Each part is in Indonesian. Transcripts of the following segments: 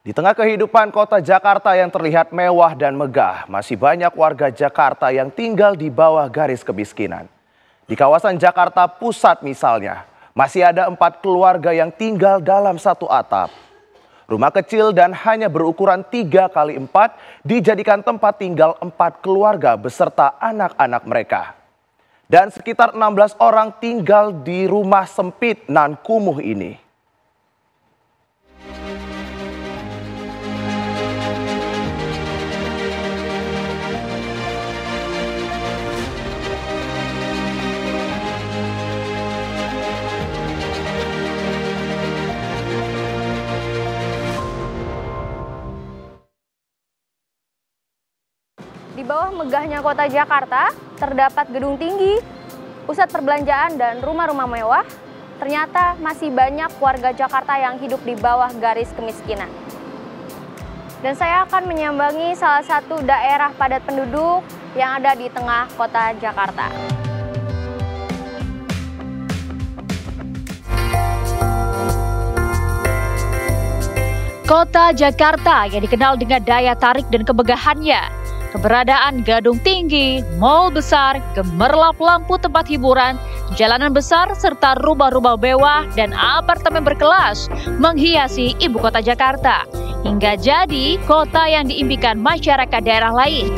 Di tengah kehidupan kota Jakarta yang terlihat mewah dan megah, masih banyak warga Jakarta yang tinggal di bawah garis kemiskinan. Di kawasan Jakarta Pusat misalnya, masih ada 4 keluarga yang tinggal dalam satu atap. Rumah kecil dan hanya berukuran 3 kali 4 dijadikan tempat tinggal 4 keluarga beserta anak-anak mereka. Dan sekitar 16 orang tinggal di rumah sempit nan kumuh ini. Di bawah megahnya kota Jakarta, terdapat gedung tinggi, pusat perbelanjaan, dan rumah-rumah mewah. Ternyata masih banyak warga Jakarta yang hidup di bawah garis kemiskinan. Dan saya akan menyambangi salah satu daerah padat penduduk yang ada di tengah kota Jakarta. Kota Jakarta yang dikenal dengan daya tarik dan kemegahannya. Keberadaan gedung tinggi, mal besar, gemerlap lampu tempat hiburan, jalanan besar, serta rumah-rumah mewah dan apartemen berkelas menghiasi ibu kota Jakarta. Hingga jadi kota yang diimpikan masyarakat daerah lain.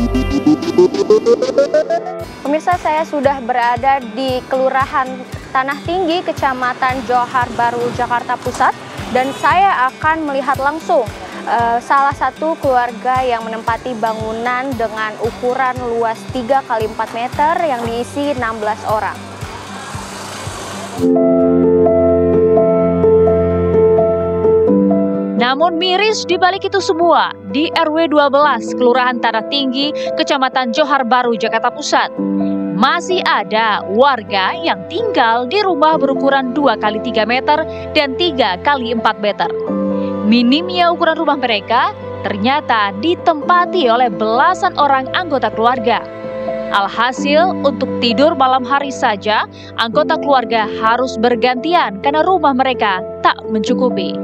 Pemirsa, saya sudah berada di Kelurahan Tanah Tinggi, Kecamatan Johar Baru, Jakarta Pusat. Dan saya akan melihat langsung salah satu keluarga yang menempati bangunan dengan ukuran luas 3 kali 4 meter yang diisi 16 orang. Namun miris di balik itu semua, di RW 12 Kelurahan Tanah Tinggi, Kecamatan Johar Baru, Jakarta Pusat, masih ada warga yang tinggal di rumah berukuran 2 kali 3 meter dan 3 kali 4 meter. Minimnya ukuran rumah mereka ternyata ditempati oleh belasan orang anggota keluarga. Alhasil, untuk tidur malam hari saja, anggota keluarga harus bergantian karena rumah mereka tak mencukupi.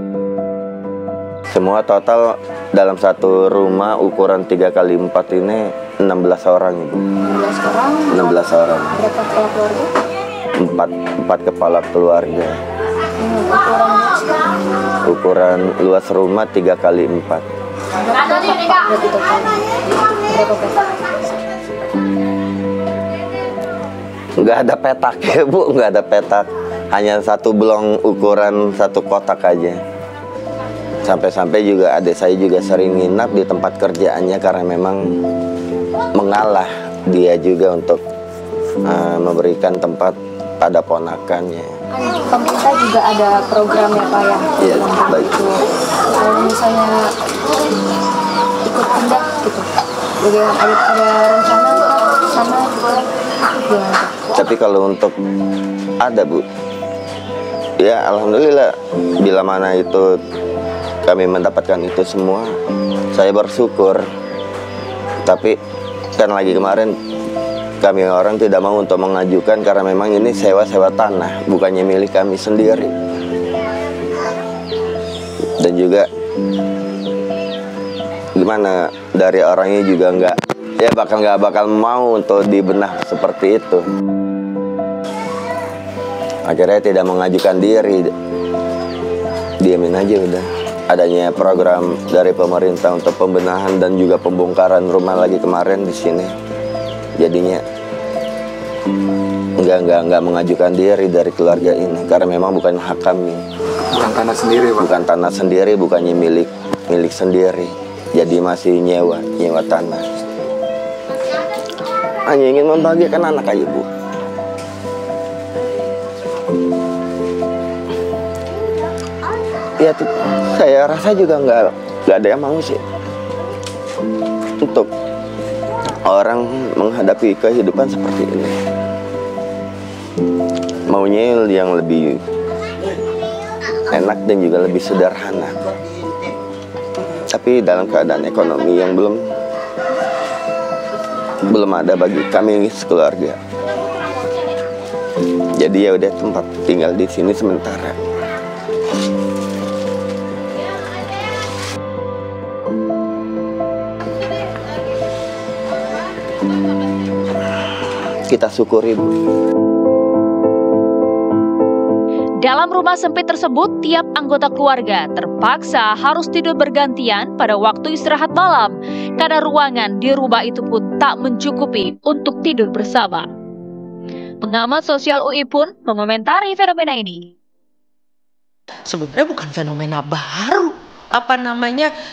Semua total dalam satu rumah ukuran 3 kali 4 ini 16 orang, Ibu. 16 orang? 16 orang. Berapa kepala keluarga? 4 kepala keluarga. Ukuran luas rumah 3 kali 4. Nggak ada petak ya, Bu, nggak ada petak. Hanya satu blong ukuran 1 kotak aja. Sampai-sampai juga adik saya juga sering nginap di tempat kerjaannya karena memang mengalah dia juga untuk memberikan tempat pada ponakannya. Pemerintah juga ada program ya Pak ya? Iya, baik. Kalau misalnya ikut pindah gitu, bagaimana, ada rencana sama gimana? Tapi kalau untuk ada, Bu, ya alhamdulillah, bila mana itu kami mendapatkan itu semua, saya bersyukur. Tapi kan lagi kemarin kami orang tidak mau untuk mengajukan karena memang ini sewa-sewa tanah, bukannya milik kami sendiri. Dan juga gimana, dari orangnya juga nggak bakal mau untuk dibenah seperti itu. Akhirnya tidak mengajukan diri, diamin aja udah. Adanya program dari pemerintah untuk pembenahan dan juga pembongkaran rumah lagi kemarin di sini, jadinya nggak mengajukan diri dari keluarga ini karena memang bukan hak kami. Bukan tanah sendiri, Pak? Bukan tanah sendiri, bukannya milik sendiri. Jadi masih nyewa tanah. Hanya ingin membahagiakan anak aja, Bu. Ya, saya rasa juga nggak ada yang mau sih untuk orang menghadapi kehidupan seperti ini. Maunya yang lebih enak dan juga lebih sederhana. Tapi dalam keadaan ekonomi yang belum ada bagi kami sekeluarga. Jadi ya udah tempat tinggal di sini sementara. kita syukuri, Bu. Dalam rumah sempit tersebut, tiap anggota keluarga terpaksa harus tidur bergantian pada waktu istirahat malam karena ruangan di rumah itu pun tak mencukupi untuk tidur bersama. Pengamat sosial UI pun mengomentari fenomena ini. Sebenarnya bukan fenomena baru.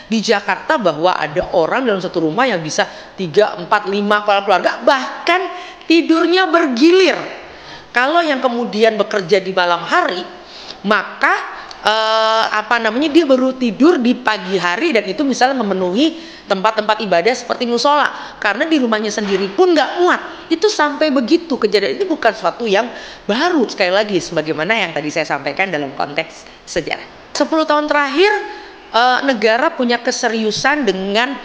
Di Jakarta bahwa ada orang dalam satu rumah yang bisa 3, 4, 5 kepala keluarga, bahkan tidurnya bergilir. Kalau yang kemudian bekerja di malam hari, maka dia baru tidur di pagi hari, dan itu misalnya memenuhi tempat-tempat ibadah seperti musola, karena di rumahnya sendiri pun nggak muat. Itu sampai begitu kejadian. Ini bukan sesuatu yang baru, sekali lagi sebagaimana yang tadi saya sampaikan dalam konteks sejarah. 10 tahun terakhir negara punya keseriusan dengan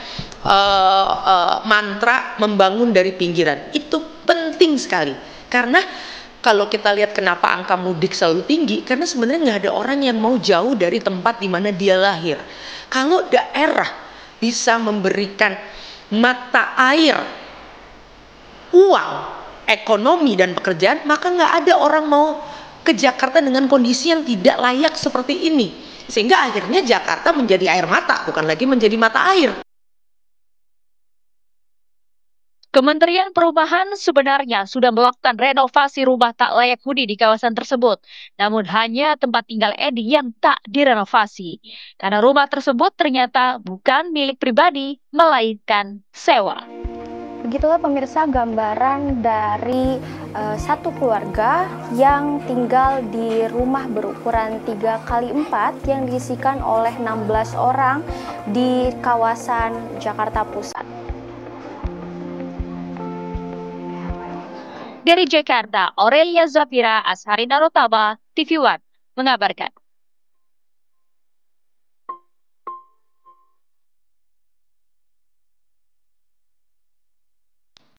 mantra membangun dari pinggiran. Itu penting sekali, karena kalau kita lihat kenapa angka mudik selalu tinggi, karena sebenarnya nggak ada orang yang mau jauh dari tempat di mana dia lahir. Kalau daerah bisa memberikan mata air, uang, ekonomi, dan pekerjaan, maka nggak ada orang mau ke Jakarta dengan kondisi yang tidak layak seperti ini. Sehingga akhirnya Jakarta menjadi air mata, bukan lagi menjadi mata air. Kementerian Perumahan sebenarnya sudah melakukan renovasi rumah tak layak huni di kawasan tersebut. Namun hanya tempat tinggal Edi yang tak direnovasi. Karena rumah tersebut ternyata bukan milik pribadi, melainkan sewa. Begitulah pemirsa gambaran dari satu keluarga yang tinggal di rumah berukuran 3x4 yang diisikan oleh 16 orang di kawasan Jakarta Pusat. Dari Jakarta, Aurelia Zafira, Asharina Rotaba, TV One mengabarkan.